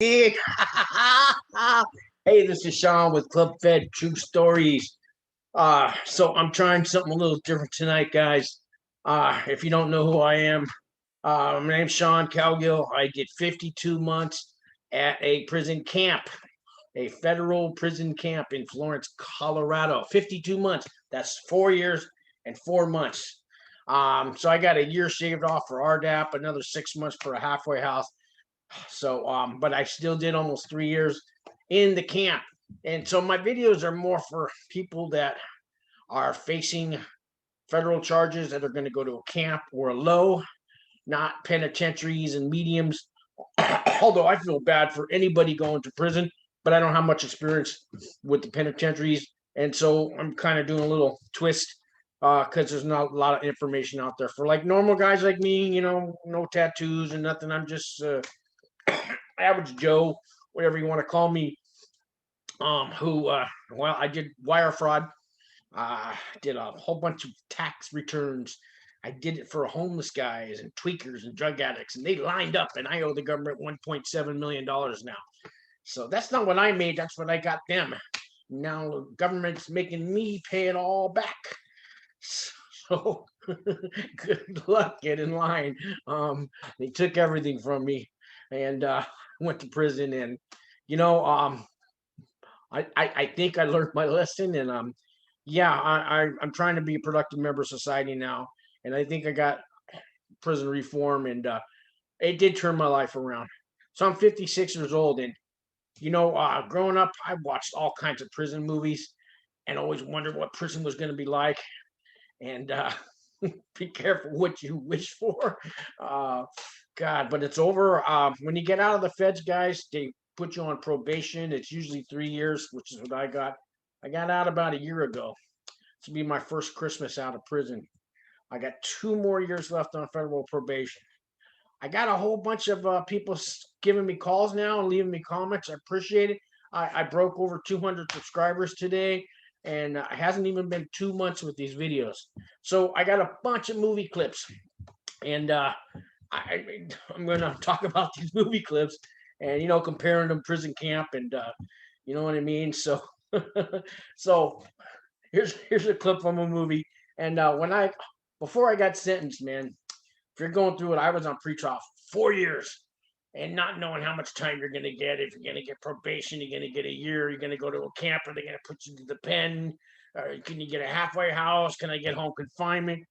Hey, this is Sean with Club Fed True Stories. So I'm trying something a little different tonight, guys. If you don't know who I am, my name's Sean Calgill. I did 52 months at a prison camp, a federal prison camp in Florence, Colorado. 52 months. That's 4 years and 4 months. So I got a year shaved off for RDAP, another 6 months for a halfway house. So, but I still did almost 3 years in the camp. And so my videos are more for people that are facing federal charges that are going to go to a camp or a low, not penitentiaries and mediums. Although I feel bad for anybody going to prison, but I don't have much experience with the penitentiaries. And so I'm kind of doing a little twist because there's not a lot of information out there for like normal guys like me, no tattoos and nothing. I'm just average Joe, whatever you want to call me, who, well, I did wire fraud, did a whole bunch of tax returns. I did it for homeless guys and tweakers and drug addicts, and they lined up, and I owe the government $1.7 million now. So that's not what I made, that's what I got them. Now the government's making me pay it all back. So good luck, get in line. They took everything from me and went to prison, and I think I learned my lesson, and yeah, I'm trying to be a productive member of society now, and I think I got prison reform, and it did turn my life around. So I'm 56 years old, and growing up, I watched all kinds of prison movies, and always wondered what prison was going to be like, and be careful what you wish for. God, but it's over. When you get out of the feds, guys, they put you on probation. It's usually 3 years, which is what I got. I got out about a year ago. This will be my first Christmas out of prison. I got 2 more years left on federal probation. I got a whole bunch of people giving me calls now and leaving me comments. I appreciate it. I broke over 200 subscribers today, and it hasn't even been 2 months with these videos. So I got a bunch of movie clips, and I'm going to talk about these movie clips and, comparing them prison camp, and you know what I mean? So, so here's a clip from a movie. And before I got sentenced, man, if you're going through it, I was on pretrial 4 years and not knowing how much time you're going to get. If you're going to get probation, you're going to get a year, you're going to go to a camp, are they going to put you to the pen? Can you get a halfway house? Can I get home confinement?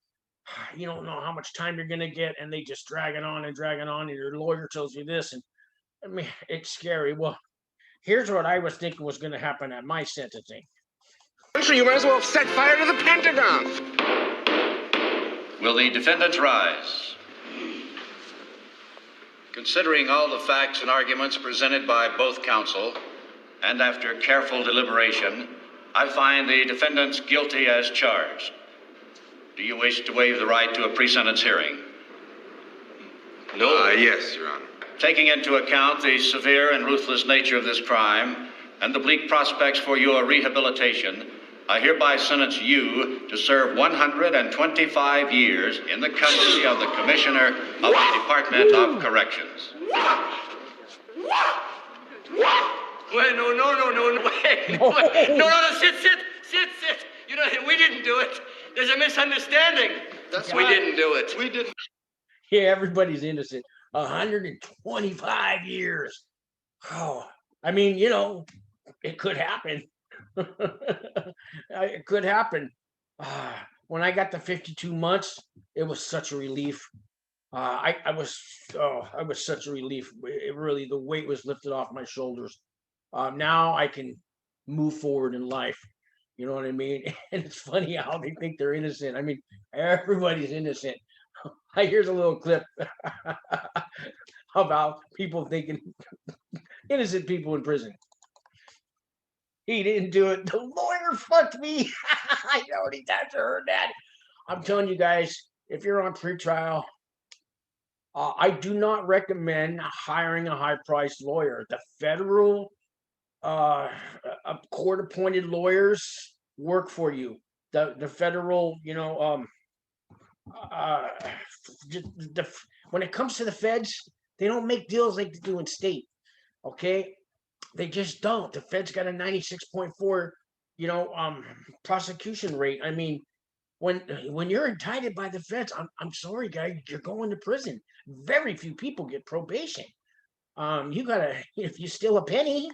You don't know how much time you're going to get, and they just drag it on and drag it on, and your lawyer tells you this, and I mean, it's scary. Well, here's what I was thinking was going to happen at my sentencing. You might as well have set fire to the Pentagon. Will the defendants rise? Considering all the facts and arguments presented by both counsel, and after careful deliberation, I find the defendants guilty as charged. Do you wish to waive the right to a pre-sentence hearing? No. Yes, Your Honor. Taking into account the severe and ruthless nature of this crime and the bleak prospects for your rehabilitation, I hereby sentence you to serve 125 years in the custody of the Commissioner of the Department of Corrections. Wait, no, wait. No, sit. You know, we didn't do it. There's a misunderstanding. We didn't do it. We didn't. Yeah, everybody's innocent. 125 years. Oh, I mean, it could happen. It could happen. When I got the 52 months, it was such a relief. I was such a relief. It really, the weight was lifted off my shoulders. Now I can move forward in life. You know what I mean? And it's funny how they think they're innocent. I mean, everybody's innocent. Here's a little clip about people thinking innocent people in prison. He didn't do it. The lawyer fucked me. I know many times I heard that. I'm telling you guys, if you're on pretrial, I do not recommend hiring a high-priced lawyer. The federal court-appointed lawyers work for you. The federal, when it comes to the feds, they don't make deals like they do in state. Okay, they just don't. The Fed's got a 96.4, prosecution rate. I mean, when you're indicted by the feds, I'm sorry, guy, you're going to prison. Very few people get probation. You gotta, if you steal a penny,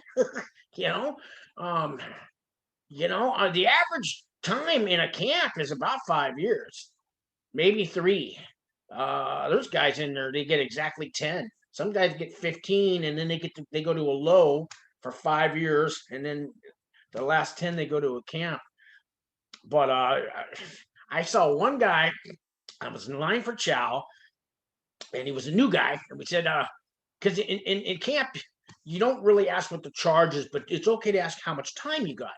you know, um, the average time in a camp is about 5 years, maybe 3. Those guys in there, they get exactly 10. Some guys get 15, and then they go to a low for 5 years, and then the last 10 they go to a camp. But I saw one guy. I was in line for chow, and he was a new guy, and we said, because in camp you don't really ask what the charge is, but it's okay to ask how much time you got.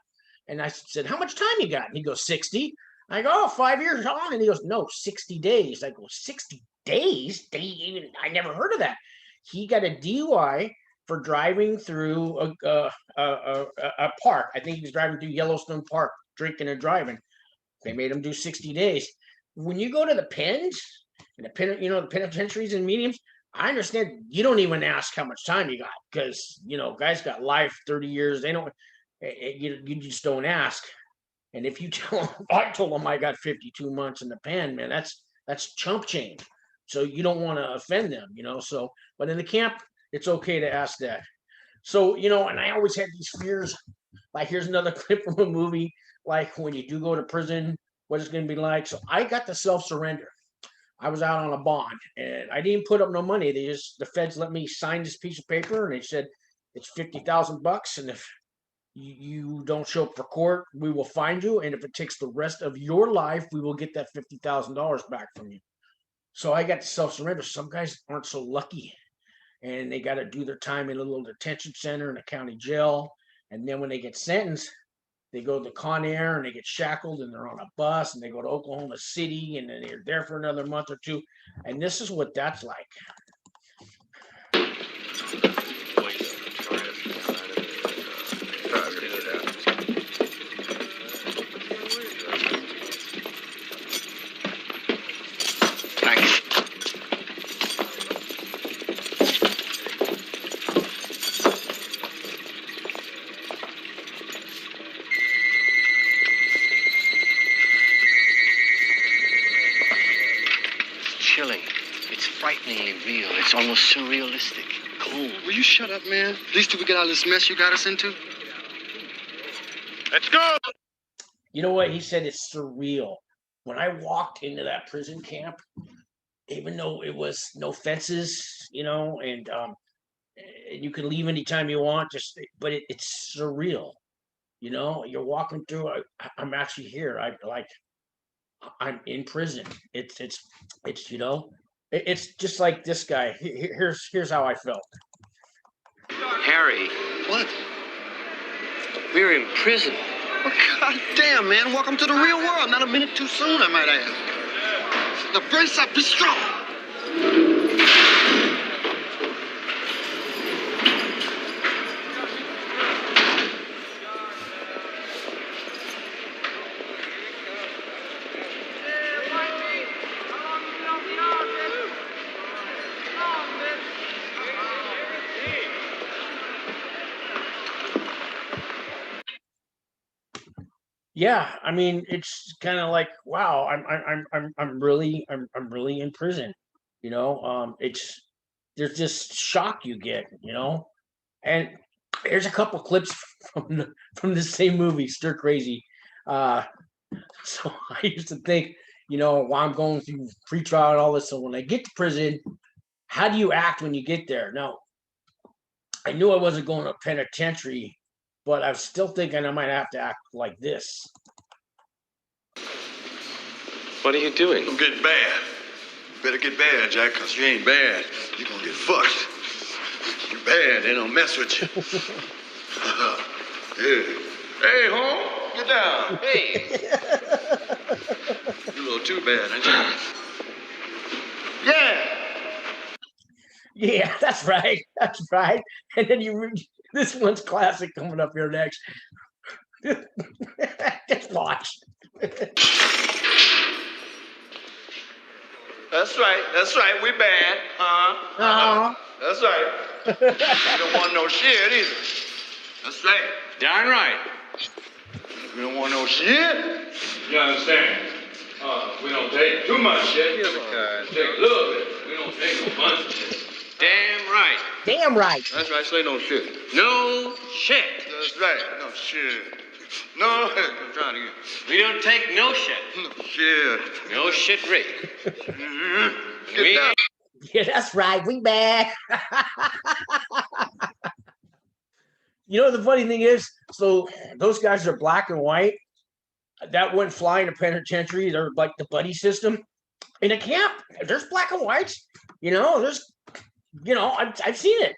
And I said, how much time you got? And he goes, 60. I go, oh, 5 years on. And he goes, no, 60 days. I go, 60 days? I never heard of that. He got a DUI for driving through a park. I think he was driving through Yellowstone Park, drinking and driving. They made him do 60 days. When you go to the pens and the penitentiaries and mediums, I understand you don't even ask how much time you got, because guys got life, 30 years. They don't. You just don't ask. And if you tell them, I told them I got 52 months in the pen, man, that's chump change. So you don't want to offend them, So, but in the camp, it's okay to ask that. So, and I always had these fears. Like, here's another clip from a movie. Like, when you do go to prison, what it's going to be like. So I got the self-surrender. I was out on a bond, and I didn't put up no money. The feds let me sign this piece of paper, and they said it's $50,000, and if you don't show up for court, we will find you, and if it takes the rest of your life, we will get that $50,000 back from you. So I got to self-surrender. Some guys aren't so lucky, and they got to do their time in a little detention center in a county jail, and then when they get sentenced, they go to Con Air and they get shackled, and they're on a bus, and they go to Oklahoma City, and then they're there for another month or two. And this is what that's like. Thanks. Chilling. It's frighteningly real. It's almost surrealistic. Cold. Will you shut up, man? At least till we get out of this mess you got us into. Let's go! You know what? He said it's surreal. When I walked into that prison camp, even though it was no fences, and you can leave anytime you want, but it's surreal. You're walking through. I'm actually here. I'm in prison. It's just like this guy. Here's how I felt. Harry. What? We're in prison. Oh, God damn, man. Welcome to the real world. Not a minute too soon, I might add. Now brace up. Be strong. Yeah, I mean, it's kind of like, wow, I'm really in prison. It's there's just shock you get, and there's a couple clips from the same movie, Stir Crazy. So I used to think, while I'm going through pretrial and all this, so when I get to prison, how do you act when you get there? Now, I knew I wasn't going to penitentiary, but I was still thinking I might have to act like this. What are you doing? I'm getting bad. Better get bad, Jack, because you ain't bad. You're going to get fucked. You're bad. They don't mess with you. Hey, home. Get down. Hey. You're a little too bad, ain't you? Yeah. Yeah, that's right. That's right. And then this one's classic coming up here next. Just watch. That's right, we bad, huh? Uh-huh. That's right. We don't want no shit either. That's right. Darn right. We don't want no shit. You understand? We don't take too much shit. Take a little bit. We don't take a bunch of shit. Damn right. Damn right. That's right, say no shit. No shit. That's right, no shit. No, I'm trying to get. We don't take no shit. No shit. No shit, Rick. Get down. Yeah, that's right. We back. You know, the funny thing is, so those guys are black and white. That wouldn't fly in a penitentiary. They're like the buddy system. In a camp, there's black and whites. You know, I've seen it.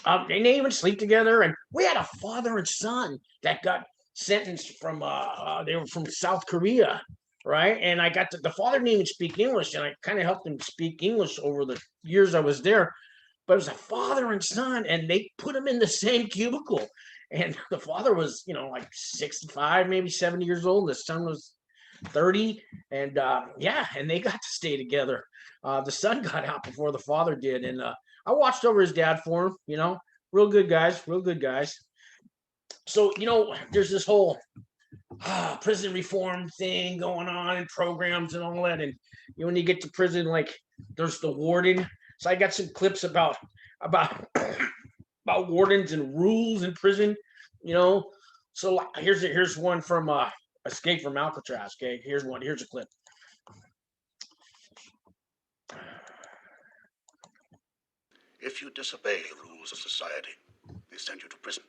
They didn't even sleep together. And we had a father and son that got sentenced from, they were from South Korea, right? And the father didn't even speak English, and I kind of helped him speak English over the years I was there. But it was a father and son, and they put him in the same cubicle. And the father was, like 65, maybe 70 years old. The son was 30. And and they got to stay together. The son got out before the father did. And I watched over his dad for him, real good guys. So, there's this whole prison reform thing going on and programs and all that. And when you get to prison, like there's the warden. So I got some clips about wardens and rules in prison, So here's one from Escape from Alcatraz. Okay, here's a clip. If you disobey the rules of society, they send you to prison.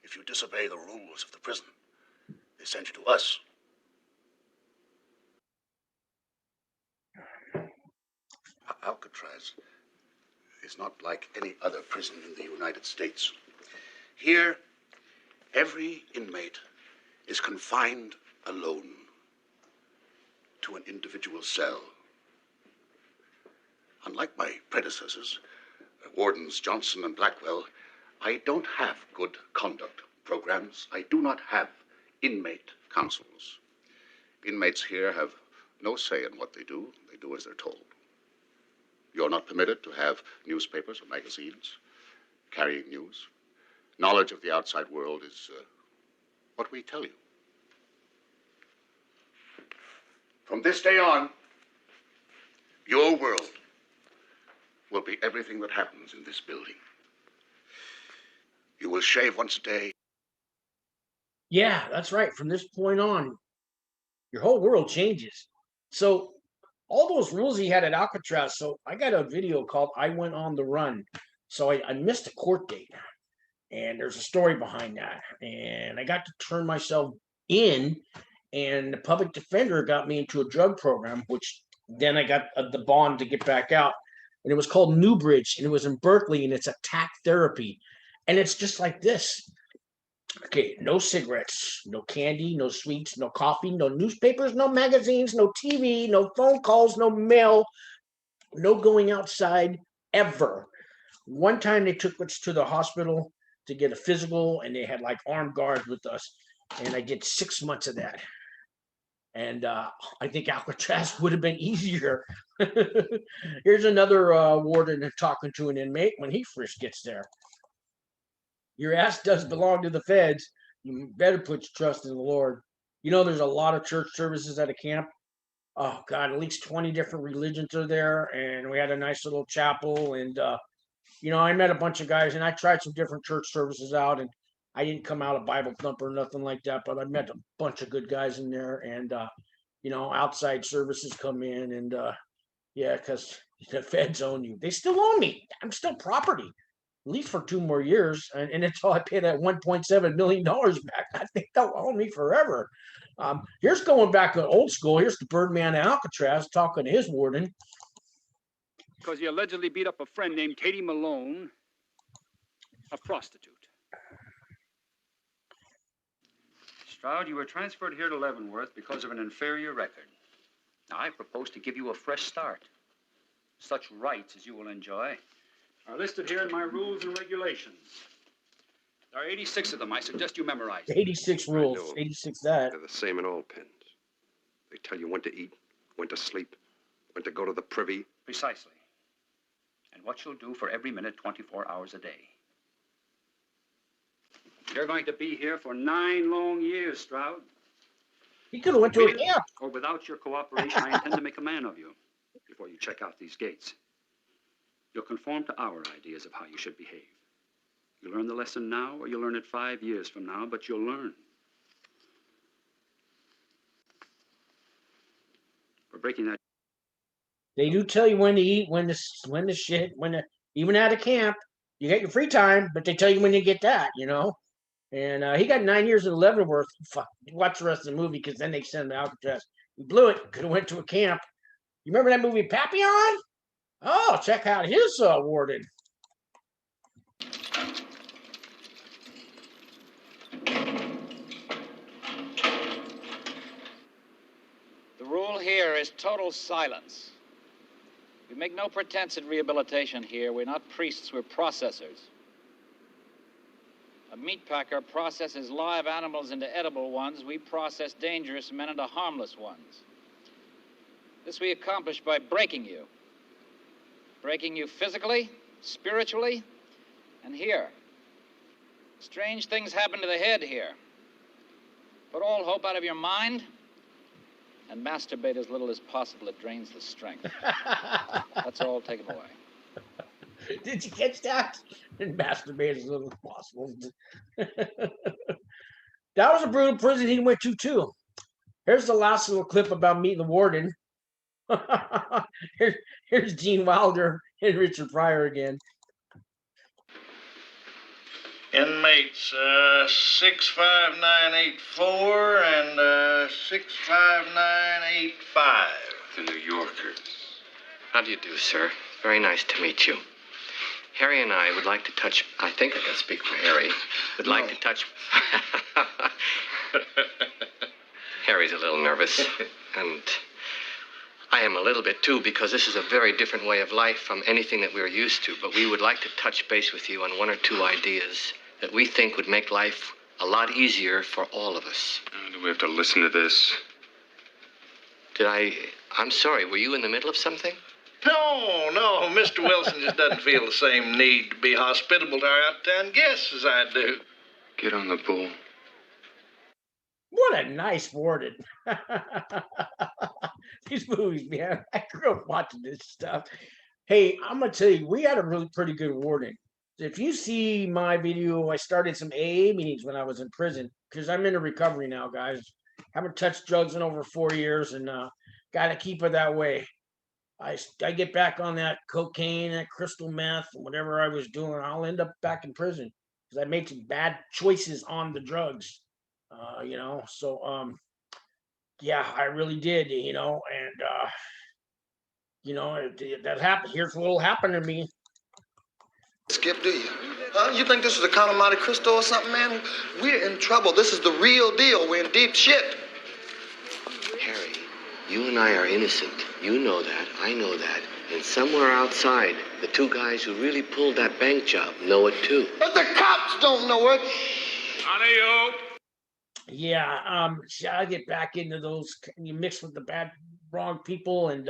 If you disobey the rules of the prison, they send you to us. Alcatraz is not like any other prison in the United States. Here, every inmate is confined alone to an individual cell. Unlike my predecessors, Wardens Johnson and Blackwell, I don't have good conduct programs. I do not have inmate councils. Inmates here have no say in what they do. They do as they're told. You're not permitted to have newspapers or magazines carrying news. Knowledge of the outside world is what we tell you. From this day on, your world will be everything that happens in this building. You will shave once a day. Yeah, that's right. From this point on, your whole world changes. So all those rules he had at Alcatraz. So I got a video called I Went on the Run. So I missed a court date. And there's a story behind that. And I got to turn myself in. And the public defender got me into a drug program, which then I got the bond to get back out. And it was called Newbridge. And it was in Berkeley. And it's attack therapy. And it's just like this. Okay, no cigarettes, no candy, no sweets, no coffee, no newspapers, no magazines, no TV, no phone calls, no mail, no going outside ever. One time they took us to the hospital to get a physical, and they had like armed guards with us, and I did 6 months of that. And I think Alcatraz would have been easier. Here's another warden talking to an inmate when he first gets there. Your ass does belong to the feds. You better put your trust in the Lord. There's a lot of church services at a camp. Oh, God, at least 20 different religions are there. And we had a nice little chapel. And, I met a bunch of guys, and I tried some different church services out. And I didn't come out a Bible thumper or nothing like that. But I met a bunch of good guys in there. And, outside services come in. And, because the feds own you. They still own me. I'm still property. At least for 2 more years, and until I pay that $1.7 million back, I think they'll own me forever. Here's going back to old school. Here's the Birdman of Alcatraz talking to his warden. Because he allegedly beat up a friend named Katie Malone, a prostitute. Stroud, you were transferred here to Leavenworth because of an inferior record. Now, I propose to give you a fresh start. Such rights as you will enjoy are listed here in my rules and regulations. There are 86 of them. I suggest you memorize. 86 rules. 86 that. They're the same in all pens. They tell you when to eat, when to sleep, Or to go to the privy? Precisely. And what you'll do for every minute, 24 hours a day. You're going to be here for 9 long years, Stroud. He could have went to a camp. Or without your cooperation, I intend to make a man of you before you check out these gates. You'll conform to our ideas of how you should behave. You learn the lesson now, or you'll learn it 5 years from now, but you'll learn. We're breaking that. They do tell you when to eat, when to even at a camp, you get your free time, but they tell you when you get that, you know. And he got 9 years in Leavenworth. Fuck, watch the rest of the movie because then they send him to Alcatraz. He blew it. Could have went to a camp. You remember that movie Papillon? Oh, check out his warden. The rule here is total silence. We make no pretense at rehabilitation here. We're not priests, we're processors. A meat packer processes live animals into edible ones. We process dangerous men into harmless ones. This we accomplish by breaking you. Breaking you physically, spiritually, and here. Strange things happen to the head here. Put all hope out of your mind and masturbate as little as possible. It drains the strength. That's all taken away. Did you catch that? And masturbate as little as possible. That was a brutal prison he went to too. Here's the last little clip about meeting the warden. Here's Gene Wilder and Richard Pryor again. Inmates 65984 and 65985. The New Yorkers. How do you do, sir? Very nice to meet you. Harry and I would like to touch... I think I can speak for Harry. Would like to touch... Harry's a little nervous. And I am a little bit, too, because this is a very different way of life from anything that we're used to. But we would like to touch base with you on 1 or 2 ideas that we think would make life a lot easier for all of us. Do we have to listen to this? I'm sorry, were you in the middle of something? No, Mr. Wilson just doesn't feel the same need to be hospitable to our out-of-town guests as I do. Get on the bull. What a nice warden. These movies, man. I grew up watching this stuff. Hey, I'm going to tell you, we had a really pretty good warden. If you see my video, I started some AA meetings when I was in prison because I'm into recovery now, guys. Haven't touched drugs in over 4 years and got to keep it that way. I get back on that cocaine, that crystal meth, whatever I was doing, I'll end up back in prison because I made some bad choices on the drugs, you know. So, yeah, I really did, you know, and, you know, that happened. Here's what'll happen to me. Skip, do you? Huh? You think this is a Count of Monte Cristo or something, man? We're in trouble. This is the real deal. We're in deep shit. Harry, you and I are innocent. You know that. I know that. And somewhere outside, the 2 guys who really pulled that bank job know it too. But the cops don't know it. Yeah, I get back into those. You mix with the wrong people, and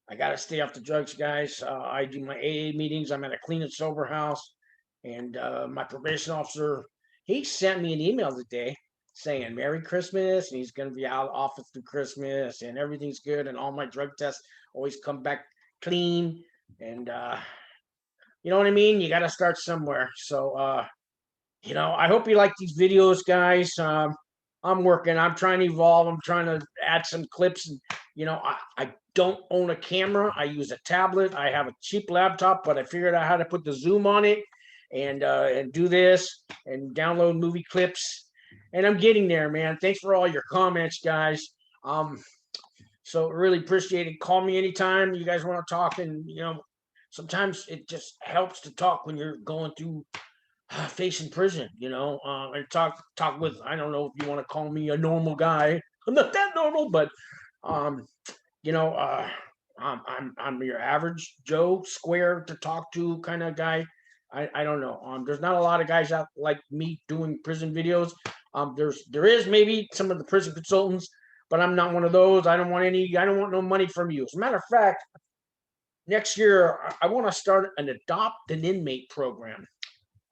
I got to stay off the drugs, guys. I do my AA meetings. I'm at a clean and sober house, and my probation officer, he sent me an email today saying Merry Christmas, and he's going to be out of office through Christmas, and everything's good, and all my drug tests always come back clean, and you know what I mean? You got to start somewhere. So, you know, I hope you like these videos, guys. I'm working. I'm trying to evolve. I'm trying to add some clips, and you know, I don't own a camera. I use a tablet. I have a cheap laptop, but I figured out how to put the zoom on it and do this and download movie clips. And I'm getting there, man. Thanks for all your comments, guys. So really appreciate it. Call me anytime you guys want to talk. And, you know, sometimes it just helps to talk when you're going through facing prison, you know, and talk with, I don't know if you want to call me a normal guy. I'm not that normal, but, you know, I'm your average Joe Square to talk to kind of guy. I don't know. There's not a lot of guys out like me doing prison videos. There is maybe some of the prison consultants, but I'm not one of those. I don't want no money from you. As a matter of fact, next year, I want to start an adopt an inmate program.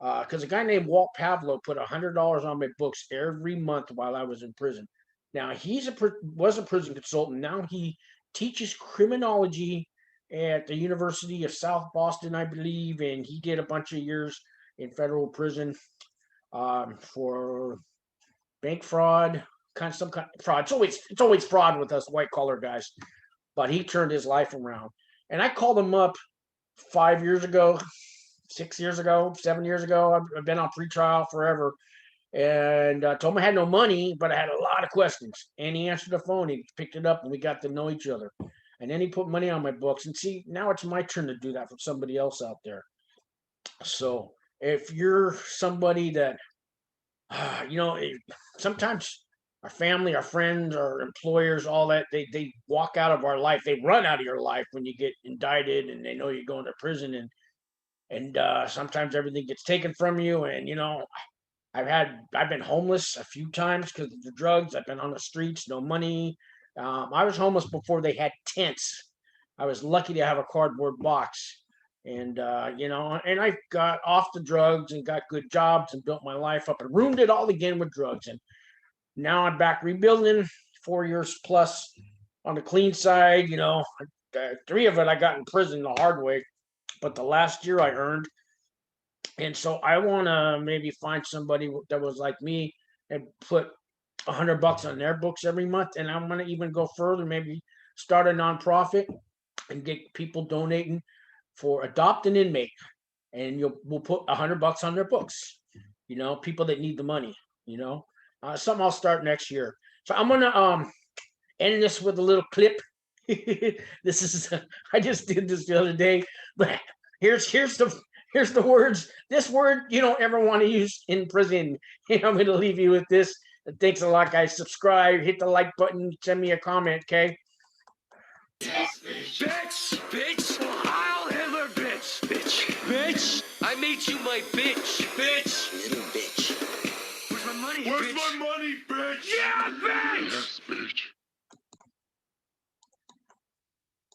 Because a guy named Walt Pavlo put $100 on my books every month while I was in prison. Now was a prison consultant. Now he teaches criminology at the University of South Boston, I believe, and he did a bunch of years in federal prison for bank fraud, some kind of fraud. It's always fraud with us white collar guys, but he turned his life around. And I called him up 5 years ago, 6 years ago, 7 years ago. I've been on pretrial forever, and told him I had no money, but I had a lot of questions. And he answered the phone. He picked it up, and we got to know each other. And then he put money on my books. And see, now it's my turn to do that for somebody else out there. So if you're somebody that, sometimes our family, our friends, our employers, all that, they walk out of our life. They run out of your life when you get indicted and they know you're going to prison. And sometimes everything gets taken from you. And, I've been homeless a few times because of the drugs. I've been on the streets, no money. I was homeless before they had tents. I was lucky to have a cardboard box. And, and I got off the drugs and got good jobs and built my life up and ruined it all again with drugs. And now I'm back rebuilding 4 years plus on the clean side. 3 of it I got in prison the hard way, but the last year I earned. And so I want to maybe find somebody that was like me and put $100 on their books every month. And I'm going to even go further, maybe start a nonprofit and get people donating for adopt an inmate. And we'll put $100 on their books, people that need the money, something I'll start next year. So I'm going to end this with a little clip. This is, I just did this the other day, but here's the words. This word you don't ever want to use in prison. I'm going to leave you with this. Thanks a lot, guys. Subscribe, hit the like button, send me a comment, okay? Bitch! I'll Hitler, bitch! I made you my bitch! Little bitch. Where's my money, bitch? Where's my money, bitch? Yeah, bitch! Yes, bitch.